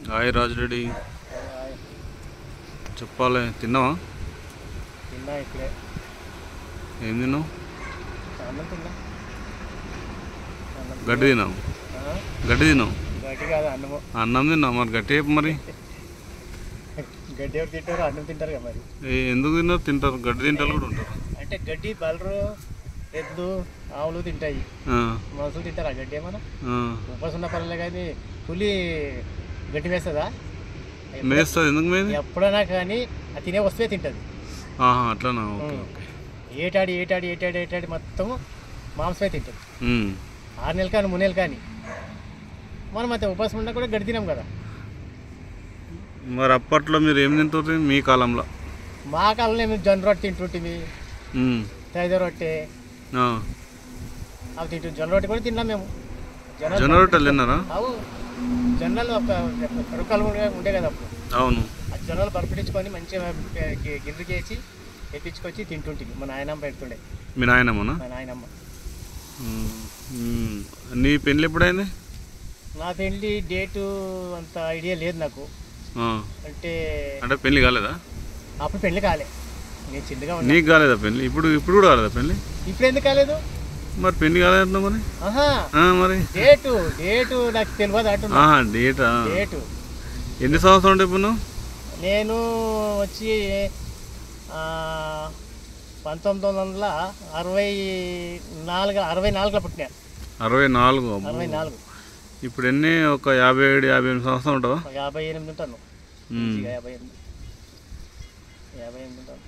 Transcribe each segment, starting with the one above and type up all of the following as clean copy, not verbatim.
Hi Raja Reddy, చెప్పాలి. తిన్నావా? తిన్నా ఇప్పుడే. ఏం తిన్నావు? అన్నం తిన్నా. గడ్డి తిన్నావు? గడ్డి తిన్నావు? గడ్డి కాదు, అన్నము. అన్నం తిన్నావు మరి? గట్టి చెప్పు మరి. గడ్డి ఎవరు తింటారు? అన్నం తింటారు కదా మరి. ఎందుకు తిన్నారు? తింటారు, గడ్డి తింటారు కూడా ఉంటారు. అంటే గడ్డి బలరు, ఎద్దు, ఆవులు తింటాయి, మనుషులు తింటారు. ఆ గడ్డి ఏమన్నా ఉపవాసం ఉన్న పనులే. కానీ పులి గడ్డి వేస్తుందా? మేస్తుంది. ఎందుకు మేది? ఎప్పుడైనా కానీ అది తినే వస్తువే తింటుంది. అట్లానా? ఏటాడి ఏటాడి ఏటాడి ఏటాడి మొత్తం మాంసమే తింటుంది. 6 నెలలు కానీ 3 నెలలు కానీ మనం అయితే ఉపవాసం ఉన్నా కూడా గడ్డి తినాం కదా. మరి అప్పట్లో మీరు ఏం తింటారు మీ కాలంలో? మా కాలంలో మేము జొన్న రొట్టె తింటుంటివి, తైద రొట్టె అవి తింటు. జొన్న రొట్టె కూడా తిన్నాం మేము. జొన్న రొట్టెలు తిన్నారా? అవు జొన్నలు ఒక కరుకాలు ఉండే కదా అప్పుడు. అవును. ఆ జొన్నలు బరపడించుకొని మంచిగా గిన్నెకి వేసి ఎప్పించుకొచ్చి తింటుంటివి. మా నాయనమ్మ పెడుతుండే. మీ నాయనమ్మనా? మా నాయనమ్మ. నీ పెళ్ళి ఎప్పుడైంది? నా పెళ్ళి డేటు అంత ఐడియా లేదు నాకు. అంటే పెళ్ళి కాలేదా? అప్పుడు పెళ్ళి కాలే, నేను చిన్నగా ఉన్నా. నీకు కాలేదా పెళ్ళి? ఇప్పుడు కూడా కాలేదా పెళ్ళి? ఇప్పుడు ఎందుకు కాలేదు మరి? పెళ్ళి కాలేదంటున్నా మరి. మరి డేటు నాకు తెలియదు అంటున్నా. డేటా? డేటు ఎన్ని సంవత్సరాలు ఉంటే ఇప్పుడు నువ్వు? నేను వచ్చి 1964 పుట్టినా. 64. ఇప్పుడు ఎన్ని? ఒక 57-58 సంవత్సరాలు ఉంటావా? 58 ఉంటాను. 58 ఉంటాను.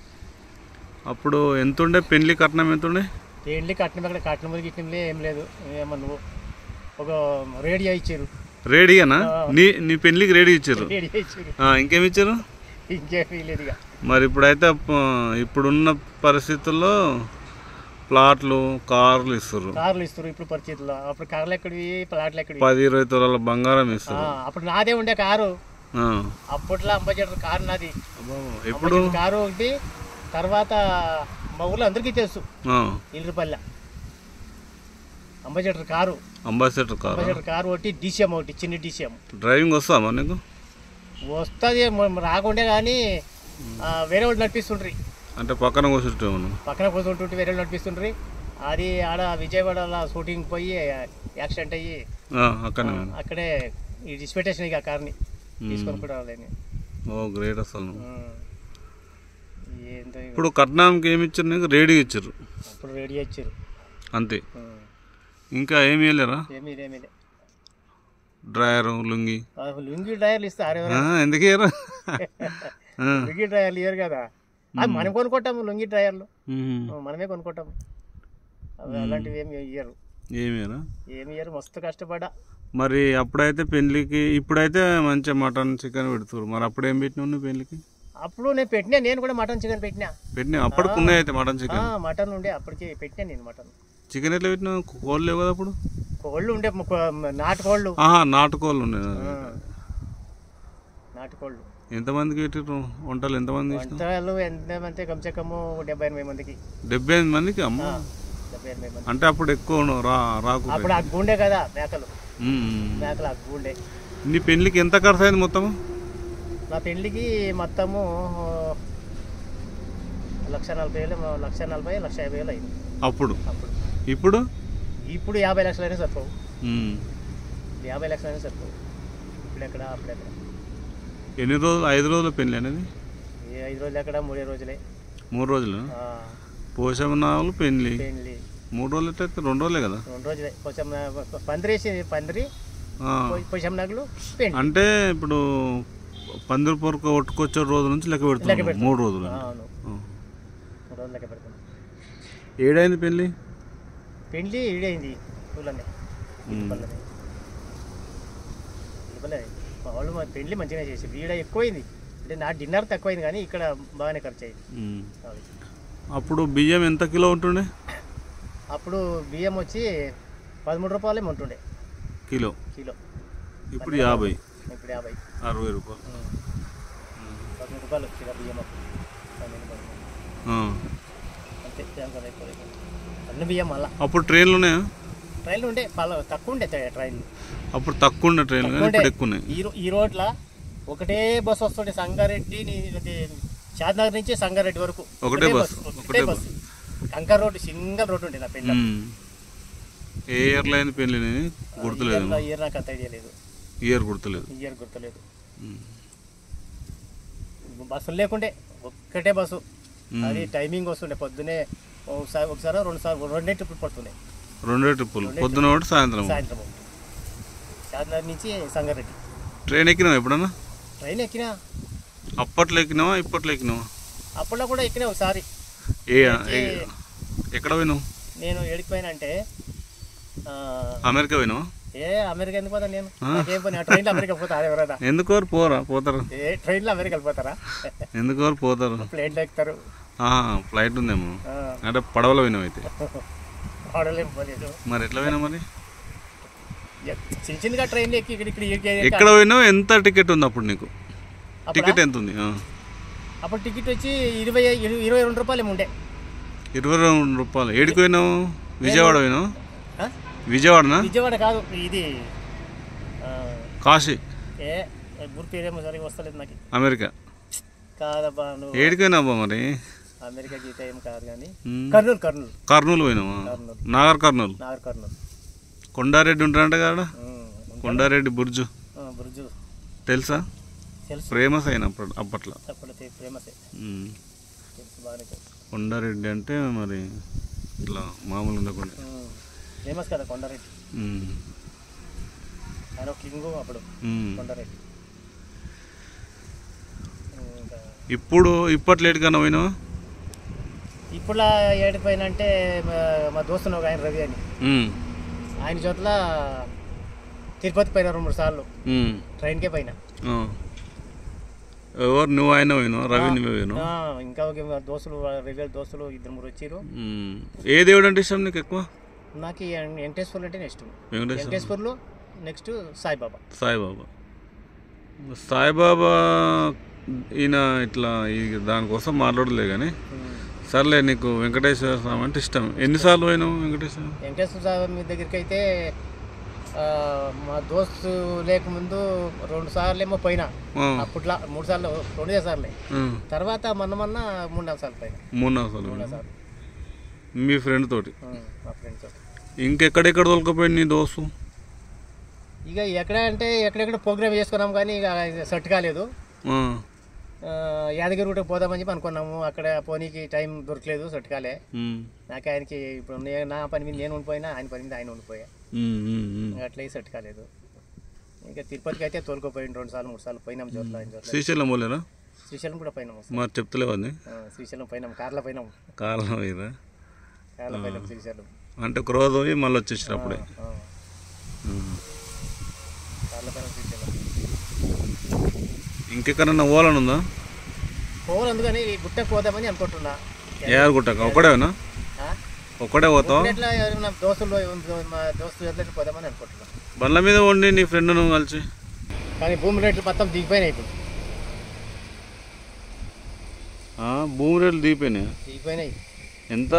అప్పుడు ఎంత ఉండే పెళ్లి కట్నం? ఎంత ఉండే పెళ్లి కట్నం? అక్కడ కట్నం గిట్నంలే ఏం లేదు. ఏమో నువ్వు ఒక రేడియో ఇచ్చారు. రేడియోనా? నీ పెళ్లికి రేడియో ఇచ్చారు? ఇంకేమి ఇచ్చారు? ఇంకేమీ లేదు. మరి ఇప్పుడైతే ఇప్పుడున్న పరిస్థితుల్లో ప్లాట్లు, కార్లు ఇస్తారు. ఇప్పుడు పరిస్థితుల్లో. అప్పుడు కార్లు ఎక్కడివి, ప్లాట్లు ఎక్కడివి? 10-20 తులాల బంగారం ఇస్తారు. అప్పుడు నాదే ఉండే కారు. అప్పట్లో అంబాసిడర్ కారు నాది. ఎప్పుడు కారు ఒకటి. తర్వాత మా ఊర్లో అందరికీ తెలుసు, ఇల్లుపల్లె అంబాసిడర్ కారు. అంబాసిడర్ కారు ఒకటి, డిసిఎం ఒకటి, చిన్న డిసిఎం. డ్రైవింగ్ వస్తామా నీకు? వస్తుంది, రాకుండే కానీ వేరే వాళ్ళు నడిపిస్తుండ్రి. అంటే పక్కన కూర్చుంటుంటే వేరే వాళ్ళు నడిపిస్తుండ్రి. అది ఆడ విజయవాడలో షూటింగ్ పోయి యాక్సిడెంట్ అయ్యి అక్కడే డిస్పెటేషన్ ఇక కార్ని తీసుకొని కూడా వాళ్ళని. గ్రేట్ అసలు. ఇప్పుడు కట్నాంకి ఏమి ఇచ్చారు నీకు? రేడియో ఇచ్చారు. అప్పుడు రేడియో ఇచ్చారు అంతే. ఇంకా ఏమి ఇవ్వలేరా? ఏమీ డ్రైవర్, లుంగి డ్రైవర్లు ఇస్తారు. ఎందుకు ఇయ్యరు? లుంగి డ్రైవర్లు ఇయ్యరు కదా. అది మనం కొనుక్కుంటాము. లుంగి డ్రైవర్లు మనమే కొనుక్కుంటాము. అలాంటివి ఏమి ఇయ్యరు. ఏమి ఇయ్యరు. మస్తు కష్టపడ్డా. మరి అప్పుడైతే పెళ్లికి, ఇప్పుడైతే మంచిగా మటన్, చికెన్ పెడుతున్నారు. మరి అప్పుడు ఏం పెట్టినావు నువ్వు పెళ్లికి? అప్పుడు నేను పెట్టినా. నేను కూడా మటన్, చికెన్ పెట్టినా. అప్పటికి ఉన్నాయి అయితే మటన్, చికెన్? మటన్ ఉండే అప్పటికి పెట్టినా నేను. మటన్, చికెన్ ఎట్లా పెట్టినావు? కోళ్ళు లేవు కదా అప్పుడు? కోళ్ళు ఉండే, నాటుకోళ్ళు. నాటుకోళ్ళు ఉండే. నాటుకోళ్ళు. ఎంతమందికి పెట్టిరు వంటలు? ఎంతమంది ఎంతమంది? కమ్సే కమ్ 70-80 మందికి. 78 మందికి? అమ్మ. 70-80 మంది. అంటే అప్పుడు ఎక్కువ రాకు. అప్పుడు అగ్గుండే కదా మేకలు అగ్గుండే. నీ పెళ్లికి ఎంత ఖర్చు అయింది మొత్తం? నా పెళ్లికి మొత్తము 1,40,000, 1,50,000 అయింది అప్పుడు. ఇప్పుడు 50 లక్షలైనా సరిపోవు. 50 లక్షలైనా సరిపోవు. ఇప్పుడెక్కడ, అప్పుడెక్కడ. ఎన్ని రోజులు? 5 రోజుల పెళ్లి అనేది? 5 రోజులు ఎక్కడ, 3 రోజులే. 3 రోజులు పోషమనాలు పెళ్లి. 3 రోజులు అయితే 2 రోజులే కదా? 2 రోజులే. పందిరి పోషం నగలు. అంటే ఇప్పుడు పందిరి పొరక కొట్టుకొచ్చే రోజు నుంచి లెక్క పెడుతున్నాం. 3 రోజులు. 3 రోజులు లెక్క పెడుతున్నాం. ఏడైంది పెళ్ళి? ఈడైంది ఊళ్ళనే. మా వాళ్ళు పెళ్లి మంచిగా చేసింది. ఈడ ఎక్కువైంది. అంటే నా డిన్నర్ తక్కువైంది కానీ ఇక్కడ బాగానే ఖర్చు అయింది. అప్పుడు బియ్యం ఎంత కిలో ఉంటుండే? అప్పుడు బియ్యం వచ్చి 13 రూపాయలే ఉంటుండే కిలో. ఇప్పుడు 50. 60 రూపాయలు. 13 రూపాయలు కిలో బియ్యం అంతే. అన్ని బియ్యం మళ్ళీ. అప్పుడు ట్రైన్లు ఉన్నాయా? ట్రైన్లు ఉండే, తక్కువ ఉండే ట్రైన్లు. అప్పుడు తక్కువ ఉండే ట్రైన్లు కానీ ఇప్పుడు ఎక్కువ ఉన్నాయి. ఈ రోడ్ల ఒకటే బస్సు వస్తుండే సంగారెడ్డి షాద్నగర్ నుంచి సంగారెడ్డి వరకు ఒకటే బస్సు. కంకర్ రోడ్డు, సింగల్ రోడ్డు ఉండే నా పెళ్ళి. ఏ ఇయర్లో అయింది పెళ్ళి? గుర్తులేదు. ఇయర్ నాకు అంత ఐడియా లేదు. ఇయర్ గుర్తులేదు. బస్సులు లేకుండే ఒక్కటే బస్సు. అది టైమింగ్ వస్తుండే పొద్దునే ఒకసారి 2 ట్రిప్పులు పడుతున్నాయి. 2 ట్రిప్పులు, పొద్దున ఒకటి, సాయంత్రం. షాద్నగర్ నుంచి సంగారెడ్డి. ట్రైన్ ఎక్కినావా ఎప్పుడన్నా? ట్రైన్ ఎక్కినా. అప్పట్లో ఎక్కినావా ఇప్పట్లో ఎక్కినావా? అప్పట్లో కూడా ఎక్కినా ఒకసారి. ఎక్కడ పోయినావు? నేను ఏడిపోయినా అంటే అమెరికా పోయినావా? అమెరికా ఎందుకు పోతాను నేను? నాకేం పని? ట్రైన్లో అమెరికా పోతారా ఎవరైనా? ఎందుకు పోతారు? ట్రైన్లో అమెరికా వెళ్ళిపోతారా? ఎందుకు పోతారు? ప్లేన్లో ఎక్కుతారు. ఫ్లైట్ ఉందేమో. అంటే పడవలో పోయినావు అయితే? పడవలేం పోలేదు. మరి ఎట్లా పోయినా? మరి చిన్నగా ట్రైన్లో ఎక్కి ఎక్కడ పోయినావు? ఎంత టికెట్ ఉంది అప్పుడు నీకు? టికెట్ ఎంత ఉంది అప్పుడు? టికెట్ వచ్చి 22 రూపాయలు ఏమి ఉండే. 22 రూపాయలు. ఏడికి పోయినావు? విజయవాడ పోయినావు? విజయవాడనా? విజయవాడ కాదు, ఇది కాశీ. గుర్తు పేరేమో సరిగ్గా వస్తలేదు నాకు. అమెరికా కాదబ్బా. ఏడికి పోయినావా మరి? అమెరికా గీత ఏం కాదు కానీ కర్నూలు పోయినావా? నాగర్ కర్నూలు. కొండారెడ్డి ఉంటాడంట కదా, కొండారెడ్డి బుర్జు తెలుసా? ఫేమస్ అయినప్పుడు అప్పట్లో. కొండారెడ్డి అంటే మరి ఇట్లా మామూలు ఉండకుండా ఫేమస్ కదా కొండారెడ్డి. ఆయన కింగ్ అప్పుడు కొండారెడ్డి. ఇప్పట్లో ఏడికన్నా పోయినావా? ఇప్పుడు ఏడిపోయినా అంటే మా దోస్తును ఒక ఆయన రవి అని, ఆయన చోట్ల తిరుపతి పోయినా 2-3 సార్లు. ట్రైన్కే పోయినా. ఎవరు? నువ్వు ఆయన పోయినావు? రవి నువ్వే పోయినావు? ఇంకా దోస్తులు, రవి దోస్తులు 2-3 వచ్చారు. ఏ దేవుడు అంటే ఇష్టం నీకు ఎక్కువ? నాకు వెంకటేశ్వర్లు అంటే ఇష్టం. వెంకటేశ్వర్లు, నెక్స్ట్ సాయిబాబా. సాయిబాబా ఈయన ఇట్లా దానికోసం మాట్లాడలే కానీ సర్లే, నీకు వెంకటేశ్వర స్వామి అంటే ఇష్టం. ఎన్నిసార్లు పోయినావు వెంకటేశ్వర స్వామి దగ్గరికి? అయితే మా దోస్తు లేకముందు 2 సార్లు ఏమో పోయినా. అప్పట్లో 3 సార్లు, 2 సార్లే. తర్వాత మొన్న 3-4 సార్లు పోయినా. 3-4 సార్లు మీ ఫ్రెండ్ తోటి? మా ఫ్రెండ్ తోటి. ఇంకెక్కడెక్కడ తోలుకపోయింది నీ దోస్తు? ఇక ఎక్కడెక్కడ ప్రోగ్రామ్ చేసుకున్నాం కానీ ఇక సెట్ కాలేదు. యాదగిరి కూడా పోదామని చెప్పి అనుకున్నాము. అక్కడ పోనీకి టైం దొరకలేదు, సెట్ కాలే. నాకు ఆయనకి ఇప్పుడు నా పని మీద నేను ఉండిపోయినా, ఆయన పని మీద ఆయన ఉండిపోయా. అట్లా సెట్ కాలేదు. ఇంకా తిరుపతికి అయితే తోలుకోపోయింది 2 సార్లు 3 సార్లు పోయినాం. శ్రీశైలం పోలేనా? శ్రీశైలం కూడా పోయినాము. మరి చెప్తలేవు అది? శ్రీశైలం పోయినాం, కార్లో పోయినాం. శ్రీశైలం అంటే ఒక రోజు పోయి మళ్ళీ వచ్చేసారు అప్పుడే? కార్లో పోయినాం శ్రీశైలం. ఇంకెక్కడన్నా పోవాలని ఉందా? పోవాలందు కానీ గుట్టకు పోదామని అనుకుంటున్నా. గుట్టకు ఒక్కడేనా? ఒక్కడే పోతావు? దోస్తులు, మా దోస్తులు ఎట్లా పోదామని అనుకుంటున్నా. బండ్ల మీద ఉండి నీ ఫ్రెండ్ నువ్వు కలిసి? కానీ భూమి రేట్లు మొత్తం దిగిపోయినాయి ఇప్పుడు. భూమి రేట్లు దిగిపోయినాయి. ఎంత?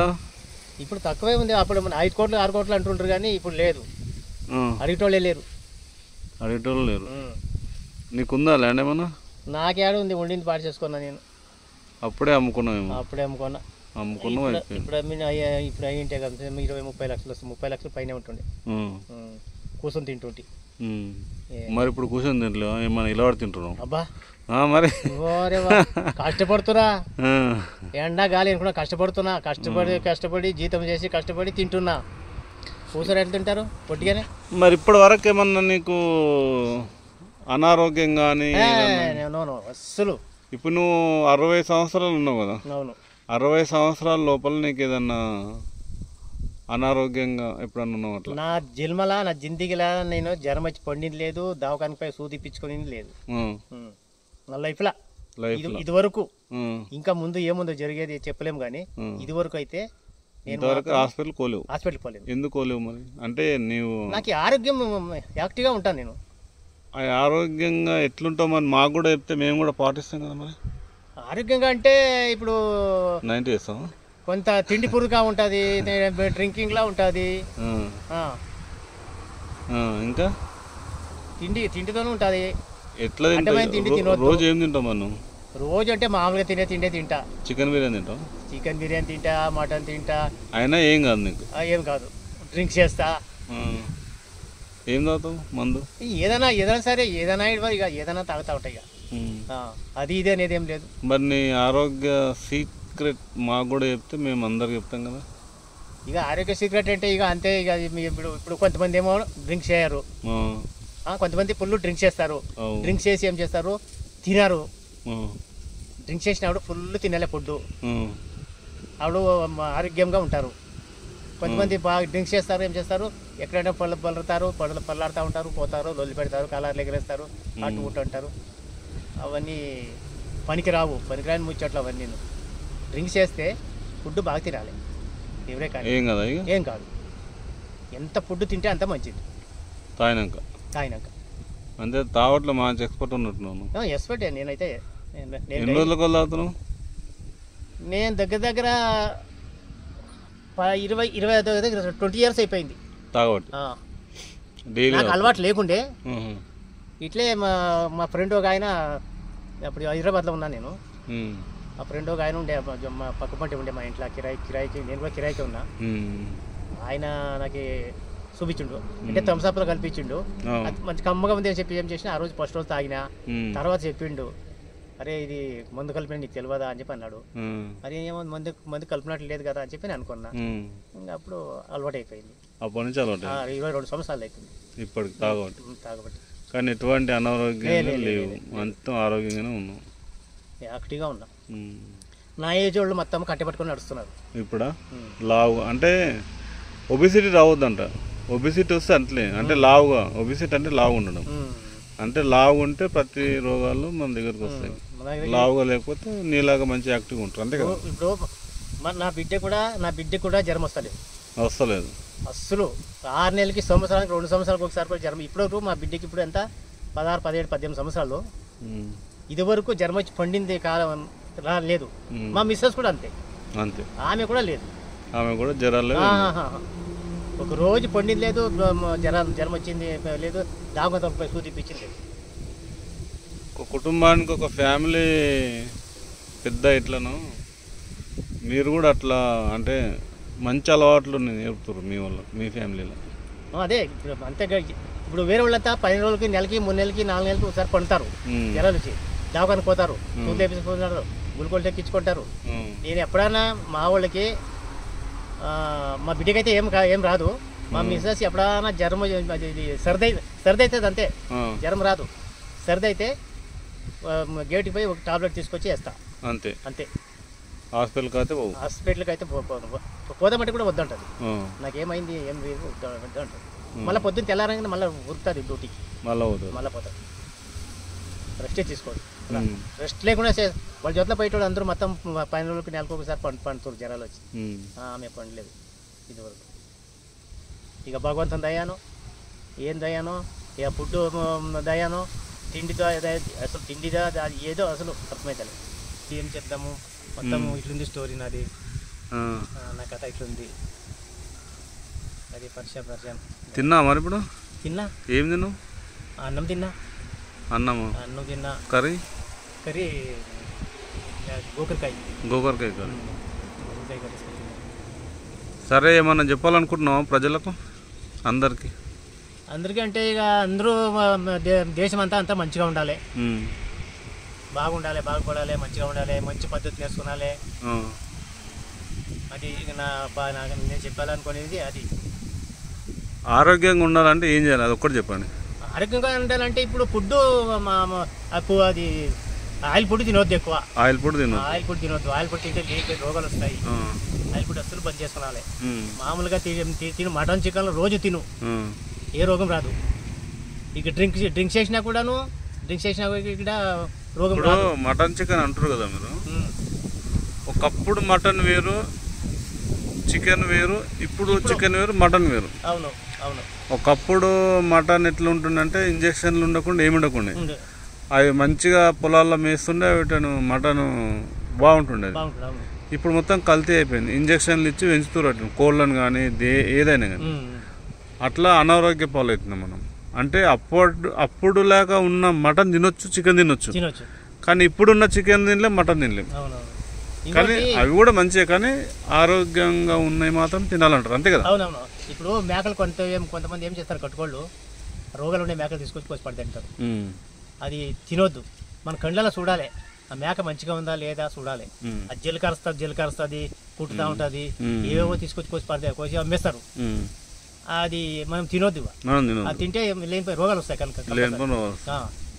ఇప్పుడు తక్కువే ఉంది. అప్పుడు 5 కోట్లు 6 కోట్లు అంటుంటారు కానీ ఇప్పుడు లేదు. అడిగేటోళ్ళే లేరు. నీకుందా ల్యాండ్ ఏమన్నా? నాకేడ ఉంది, ఉండింది పాటు చేసుకున్నా నేను. అప్పుడే అమ్ముకున్నావు? అప్పుడే అమ్ముకున్నావు. ఇప్పుడు అయ్యింటే కదా 20-30 లక్షలు వస్తుంది. 30 లక్షలు పైన ఉంటుండే కూర్చొని తింటుంటే. మరి ఇప్పుడు కూర్చొని తింటలేవా? ఏమన్నా ఇలా తింటున్నావు? అబ్బా మరి కష్టపడుతున్నా, ఎండా గాలి అనుకున్నా కష్టపడుతున్నా. కష్టపడి జీతం చేసి కష్టపడి తింటున్నా. కూర్చొని ఎట్లా తింటారు పొట్టిగానే? మరి ఇప్పటి వరకు ఏమన్నా నీకు అనారోగ్యం కానీ? అస్సలు. ఇప్పుడు నువ్వు 60 సంవత్సరాలు ఉన్నావు కదా? అవును. 60 సంవత్సరాల లోపల నీకు ఏదన్నా అనారోగ్యంగా ఎప్పుడన్నా ఉన్నావు అట్లా? నా జన్మలా, నా జిందగీలా నేను జ్వరం వచ్చి పండింది లేదు, దవాఖానపై సూదిప్పించుకుని లేదు. నా లైఫ్లా ఇది వరకు. ఇంకా ముందు ఏముందో జరిగేది చెప్పలేము కానీ ఇది వరకు అయితే నేను హాస్పిటల్ పోలేవు. ఎందుకు పోలేవు మరి? అంటే నీవు నాకు ఆరోగ్యం యాక్టివ్గా ఉంటాను నేను. ఆరోగ్యంగా ఎట్లుంటావు మరి? మాకు కూడా చెప్తే మేము కూడా పాటిస్తాం కదా. మరి ఆరోగ్యంగా అంటే ఇప్పుడు 90 చేస్తాం. కొంత తిండి పురుగా ఉంటుంది, డ్రింకింగ్లా ఉంటుంది. ఇంకా తిండితోనే ఉంటుంది. ఎట్లా తింటావు? రోజు ఏం తింటావు మనం? రోజు అంటే మామూలుగా తిండే తింటా. చికెన్ బిర్యానీ తింటావు? చికెన్ బిర్యానీ తింటా, మటన్ తింటా. అయినా ఏం కాదు నీకు? ఏం కాదు. డ్రింక్స్ చేస్తా. ఏం తాగుతావు? మందు ఏదైనా సరే, ఏదైనా ఇక ఏదైనా తాగుతా ఉంటాయి. అది ఇది అనేది ఏం లేదు. మరి నీ ఆరోగ్య సీక్రెట్ మాకు కూడా చెప్తే మేము అందరికి చెప్తాం కదా. ఇక ఆరోగ్య సీక్రెట్ అంటే ఇక అంతే. ఇక ఇప్పుడు కొంతమంది ఏమో డ్రింక్స్ చేయరు, కొంతమంది ఫుల్ డ్రింక్స్ చేస్తారు. డ్రింక్స్ చేసి ఏం చేస్తారు, తినరు. డ్రింక్స్ చేసినప్పుడు ఫుల్ తినాలి ఫుడ్, అప్పుడు ఆరోగ్యంగా ఉంటారు. కొంతమంది బాగా డ్రింక్స్ చేస్తారు, ఏం చేస్తారు, ఎక్కడైనా పళ్ళాడుతూ ఉంటారు, పోతారు, లొల్లి పెడతారు, కలర్లు ఎగరేస్తారు, అటు ఇటు అంటారు. అవన్నీ పనికిరాని ముచ్చట్లు అవన్నీ. డ్రింక్స్ చేస్తే ఫుడ్ బాగా తినాలి, ఎవరే కానీ ఏం కాదు. ఎంత ఫుడ్ తింటే అంత మంచిది. తాగినాక అంటే తావట్లో మంచి ఎక్స్పర్ట్ ఉన్నట్టున్నాను. ఎక్స్పర్ట్ నేనైతే. ఎన్ని రోజులకు తాగుతున్నావు? నేను దగ్గర 20 years అయిపోయింది తాగబట్టి. నాకు అలవాటు లేకుండే. ఇట్లే మా ఫ్రెండ్ ఒక ఆయన, అప్పుడు హైదరాబాద్లో ఉన్నాను నేను. మా ఫ్రెండ్ ఒక ఆయన ఉండే, మా పక్క పంటి ఉండే మా ఇంట్లో కిరాయికి. నేను కూడా కిరాయికి ఉన్నా. ఆయన నాకు చూపించిండు, అంటే థమ్స్అప్లో కల్పించిండు. మంచి కమ్మగా ఉంది అని చెప్పి ఏం చేసిన, ఆ రోజు ఫస్ట్ రోజు తాగినా. తర్వాత చెప్పిండు, అరే ఇది మందు కలిపిన నీకు తెలియదా అని చెప్పి అన్నాడు. అరే ఏమో మందు కలిపినట్లు లేదు కదా అని చెప్పి నేను అనుకున్నా. ఇంకా అప్పుడు అలవాటు అయిపోయింది. అప్పటి నుంచి అలవాటు 22 సంవత్సరాలు అయిపోయింది ఇప్పటికి తాగబట్టి. కానీ ఎటువంటి అనారోగ్యం లేవు, మొత్తం ఆరోగ్యంగానే ఉన్నాం, యాక్టివ్గా ఉన్నా. నా ఏజ్ వాళ్ళు మొత్తం కట్టెపట్టుకొని నడుస్తున్నారు. ఇప్పుడా లావు అంటే ఒబిసిటీ రావద్దంట. ఒబిసిటీ వస్తే అంటలే, అంటే లావుగా. ఒబిసిటీ అంటే లావు ఉండడం, అంటే లావు ఉంటే ప్రతి రోగాలు మన దగ్గరకు వస్తాయి. లావుగా లేకపోతే నీలాగా మంచి యాక్టివ్గా ఉంటారు, అంతే కదా. ఇప్పుడు నా బిడ్డ కూడా జ్వరం వస్తలేదు అస్సలు. 6 నెలలకి, సంవత్సరానికి 2 సంవత్సరాలకు ఒకసారి కూడా జ్వరం. ఇప్పుడు మా బిడ్డకి ఇప్పుడు ఎంత 16, 17, 18 సంవత్సరాలు. ఇది వరకు జ్వరం వచ్చి పండింది కాలం లేదు. మా మిస్సెస్ కూడా అంతే, ఆమె కూడా లేదు. ఆమె కూడా జ్వరాలు ఒక రోజు పండింది లేదు, జ్వరం వచ్చింది లేదు, దాగుతో సూదిపించింది. ఒక కుటుంబానికి, ఒక ఫ్యామిలీ పెద్ద ఇట్లను మీరు కూడా అట్లా అంటే మంచి అలవాట్లు నేర్పుతారు మీ వల్ల, మీ ఫ్యామిలీలో. అదే అంతే. ఇప్పుడు వేరే వాళ్ళంతా 10 రోజులకి, నెలకి, 3 నెలలకి, 4 నెలలకి ఒకసారి పండుతారు. జ్వరాలు వచ్చి దావకానికి పోతారు, సూదులు వేపించుకుంటారు, గుళికలు తెచ్చుకుంటారు. నేను ఎప్పుడైనా మా వాళ్ళకి, మా బిడ్డకైతే ఏం రాదు. మా మిస్సెస్ ఎప్పుడైనా జ్వరం, సర్ది అవుతుంది అంతే, జ్వరం రాదు. సర్ది అయితే గేటుకి పోయి ఒక టాబ్లెట్ తీసుకొచ్చి వేస్తా, అంతే. హాస్పిటల్కి అయితే పోదామంటే కూడా వద్దంటుంది. నాకేమైంది ఏం లేదు వద్దంటుంది. మళ్ళీ పొద్దున్న తెల్లారంగా మళ్ళీ ఉరుకుతుంది డ్యూటీకి, మళ్ళీ పోతుంది. రెస్టే తీసుకోదు. రెస్ట్ లేకుండా వాళ్ళ జొత్తలో పోయేటోళ్ళు అందరూ మొత్తం 10 రోజులకి, నెలకు ఒకసారి పండుతారు జ్వరాలు వచ్చి. ఆమె పండలేదు ఇదివరకు. ఇక భగవంతుని దయానో ఏం దయానో, ఇక ఫుడ్ దయానో, తిండితో అసలు తిండిదా ఏదో అసలు అర్థమవుతుంది. ఏం చెప్తాము, మొత్తం ఇట్లుంది స్టోరీ నాది. నా కథ ఇట్లుంది. అది పరిచయం. తిన్నా మరి? ఇప్పుడు తిన్నా. ఏం తిన్నావు? అన్నం తిన్నా. అన్నం తిన్నా. కర్రీ గోకరకాయ కర్రీ. సరే, ఏమన్నా చెప్పాలనుకుంటున్నావా ప్రజలకు, అందరికి? అంటే ఇక అందరూ దేశం అంతా మంచిగా ఉండాలి, బాగుండాలి, బాగుపడాలి, మంచిగా ఉండాలి, మంచి పద్ధతి నేర్చుకోవాలి. అది నేను చెప్పాలనుకునేది అది. ఆరోగ్యంగా ఉండాలంటే ఏం చేయాలి, అది ఒక్కటి చెప్పండి. ఆరోగ్యంగా ఉండాలంటే ఇప్పుడు ఫుడ్ అది ఆయిల్ ఫుడ్ తినవద్దు, ఎక్కువ ఆయిల్ ఫుడ్ తినవద్దు. ఆయిల్ ఫుడ్ తింటే రోగాలు వస్తాయి. ఆయిల్ ఫుడ్ అస్సలు బంద్ చేసుకోవాలి. మామూలుగా తిను, మటన్, చికెన్ రోజు తిను, ఏ రోగం రాదు. ఇక డ్రింక్స్ చేసినా కూడా రోగం రాదు. మటన్, చికెన్ అంటారు కదా మీరు. ఒకప్పుడు మటన్ వేరు, చికెన్ వేరు, ఇప్పుడు చికెన్ వేరు, మటన్ వేరు. అవును. ఒకప్పుడు మటన్ ఎట్లా ఉంటుందంటే ఇంజక్షన్లు ఉండకుండా, ఏమి ఉండకుండా అవి మంచిగా పొలాల్లో మేస్తుండే, వీటిని మటన్ బాగుంటుండే. ఇప్పుడు మొత్తం కల్తీ అయిపోయింది, ఇంజక్షన్లు ఇచ్చి పెంచుతున్నారు కోళ్ళను కానీ ఏదైనా కానీ. అట్లా అనారోగ్య పాలవుతున్నాం మనం. అంటే అప్పుడు లాగా ఉన్న మటన్ తినొచ్చు, చికెన్ తినొచ్చు, కానీ ఇప్పుడున్న చికెన్ తినలేం, మటన్ తినలేం. కానీ అవి కూడా మంచిగా, కానీ ఆరోగ్యంగా ఉన్నాయి మాత్రం తినాలంటారు, అంతే కదా? అవునవును. ఇప్పుడు మేకలు కొంతమంది ఏం చేస్తారు, కట్టుకోళ్ళు రోగాలు ఉండే మేకలు తీసుకొచ్చి కోసి పడతారు. అది తినొద్దు. మన కళ్ళలో చూడాలి ఆ మేక మంచిగా ఉందా లేదా చూడాలి. అది జల్లుకరుస్తుంది, కుట్టుతా ఉంటుంది, ఏవేవో తీసుకొచ్చి కోసి అమ్మేస్తారు. అది మనం తినొద్దు. అది తింటే లేనిపోయి రోగాలు వస్తాయి కనుక.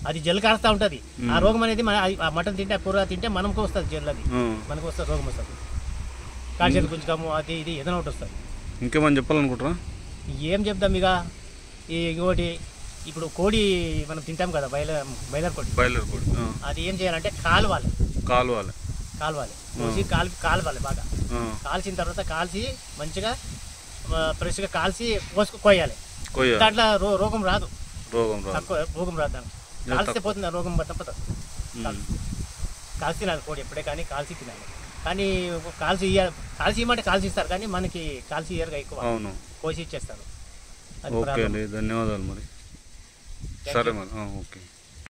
అది జల్లు కారుస్తూ ఉంటుంది. ఆ రోగం అనేది ఆ మటన్ తింటే, ఆ కూర తింటే మనకు వస్తుంది, జల్లు అది మనకు వస్తుంది, రోగం వస్తుంది. కాల్చేది గుంజుకాము, అది ఇది ఏదైనా ఒకటి వస్తుంది. ఇంకేమని చెప్పాలనుకుంటారా? ఏం చెప్దాం ఇక. ఇంకోటి, ఇప్పుడు కోడి మనం తింటాం కదా, బయలర్ కోడి. అది ఏం చేయాలంటే కాలవాలి కాలవాలి బాగా. కాల్చిన తర్వాత మంచిగా ఫ్రెష్గా కాల్చి కోయాలి. దాంట్లో రోగం రాదు, రోగం రాదు. దానికి కాల్స్తే పోతుంది, రోగం తప్పదు. కాల్చి తినాలి కోడి ఎప్పుడే, కానీ కాల్చి తినాలి. కానీ కాల్చి ఇవ్వమంటే కాల్చి ఇస్తారు, కానీ మనకి కాల్చి ఇయ్యరుగా, ఎక్కువ కోసి ఇచ్చేస్తారు. ఓకే అండి, ధన్యవాదాలు. మరి సరే మరి, ఓకే.